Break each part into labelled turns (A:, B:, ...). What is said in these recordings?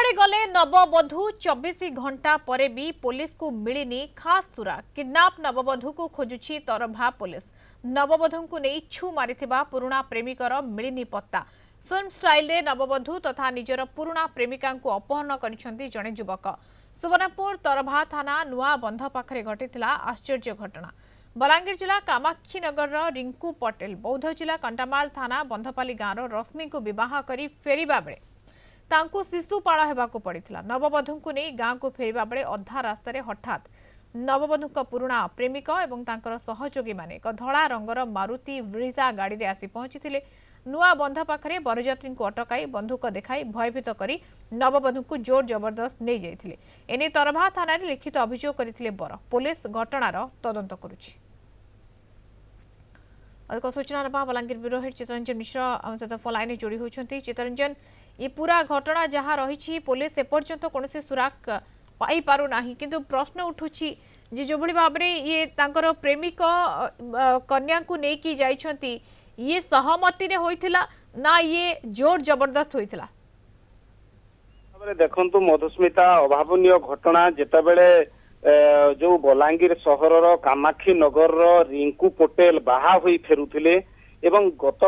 A: कुआड़े गले नववधू 24 घंटा पर भी पुलिस को मिलनी खास सुराग। किडनैप नववधू को खोजुची तरभा पुलिस। नववधू को नहीं छु मारिथिबा पुराणा प्रेमिकर मिलनी पत्ता। फिल्म स्टाइल रे नववधू तथा निजर पुराणा प्रेमिका को अपहरण करिसेंती जणे युवक। सुवर्णपुर तरभा थाना नुआ बंध पाखरे घटिथिला आश्चर्य घटना। बलांगीर जिला कामाक्षीनगर रिंकू पटेल बौद्ध जिला कंटामाल थाना बंधपाली गाँव रश्मि को विवाह करी फेरिबा बेले तांकु शिशुपाल हेबाकु पड़िथिला। नववधू को नहीं गाँ को फेरिबा बेले अधा रास्तार हठात नववधू पुराणा प्रेमिक और तांकर सहयोगी माने एक धड़ा रंगर मारुति ब्रिजा गाड़ी रे आसी पहुंची नुआ बंध पाखरे बरयात्री को अटकाई बंधुक देखाई भयभीत करी नववधू को जोर जबरदस्त नहीं जाइथिले। एने तरभा थाना रे लिखित अभियोग करथिले बर। पुलिस घटनार तदंत करुछि। अधिक सूचना रहा बलांगीर ब्यूरो हेड चित्तरंजन मिश्र आम सहित फोन लाइन जोड़ी होती। चित्तरंजन, ये पूरा घटना जहाँ रही पुलिस एपर्यंत कौन सुराग पाई पारु नाही, किंतु प्रश्न उठुछि जे जो भली भाव में ये तांकर प्रेमिक कन्या को लेकिन जाइछंती, ये सहमति रे होइथिला ना ये जोर जबरदस्त होइथिला?
B: देखंतु मधुस्मिता, अभावनीय घटना जेतेबेले जो बलांगीर सहर कामाक्षी नगर रिंकू पटेल बाहा हुई फेरुथिले एवं गत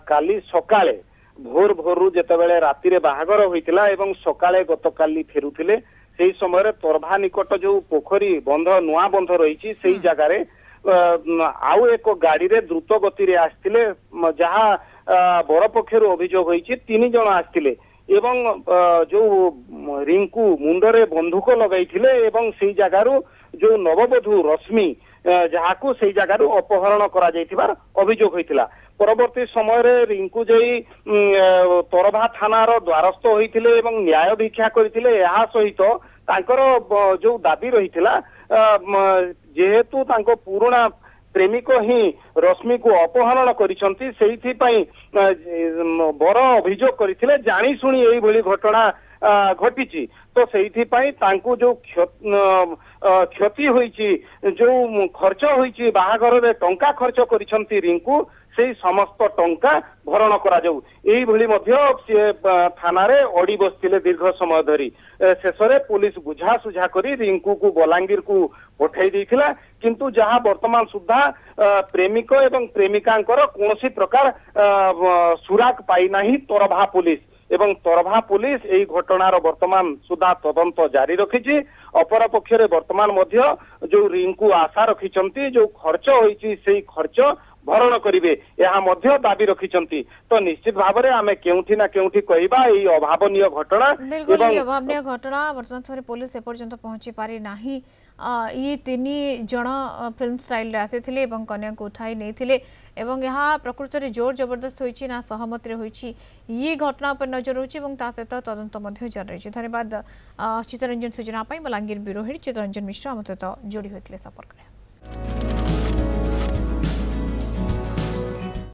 B: काली सकाळे भोर भोरु जेतेबेले राति रे बाहागर होइतिला एवं सकाळे गत काली फेरुथिले सेही समय तरभा निकट जो पोखरी बंध नुआ बंध रही सेही जगह रे आउ एक गाड़ी रे द्रुत गति रे आस्तिले जहा बर पक्षर अभियोग होइछि 3 जण आस्तिले एवं जो रिंकू मुंडरे बंधुक लगाइथिले एवं सेही जगारु जो नववधू रश्मि जहाकू सेही जगारु अपहरण करा जाइथिबार अभियोग होइथिला। परवर्ती समय रे रिंकू जई तरभा थानार द्वारस्थ होइथिले एवं न्याय भिक्षा करथिले। एहा सहित तांकर जो दाबी रहिथिला जेहेतु तांको पुराणा प्रेमिक ही रश्मि को अपहरण करिसंती सेहिथि पई बर अभियोग करथिले। जानी सुनी एई भली घटना घटिछि तो सेहिथि पई तांको जो क्षति होइछि जो खर्च होइछि बाहागर रे टंका खर्च करिसंती रिंकू सेही समस्त टंका भरण करा जाऊ एई भली मध्य से थाना रे अड़ी बसतिले दीर्घ समय धरी। शेषरे पुलिस बुझा सुझा करी रिंकू को बलांगीर को पठाई देथिला, किंतु जहां वर्तमान सुधा प्रेमिक एवं प्रेमिकांकर कोनोसी प्रकार सुराग पाई नाही तरभा पुलिस एवं तरभा पुलिस एई घटनार वर्तमान सुधा तदंत जारी रखिछि। अपर पक्षरे वर्तमान मध्य जो रिंकू आशा रखिचंती जो खर्च होइछि सेई खर्च भरण करिवे यह मध्य दाबी रखिचंती। तो निश्चित भाव में आमे केउठी ना केउठी कहिबा एई अभावनीय घटना
A: एवं अभावनीय घटना वर्तमान समय पुलिस एपर्यंत पहुंची पारि नाही। ये 3 जण फिल्म स्टाइल रे आसीथिले एवं कन्या को उठाई नैथिले एवं यहाँ प्रकृत में जोर जबरदस्त होइछि ना सहमति रे होइछि ये घटना पर नजर होछि एवं ता सहित तदंत मध्य जारी रहिछि। धन्यवाद चित्तरंजन सूचना पाई। बलांगीर ब्यूरो हेड चित्तरंजन मिश्र आम सहित जोड़ी होइथिले संपर्क रे।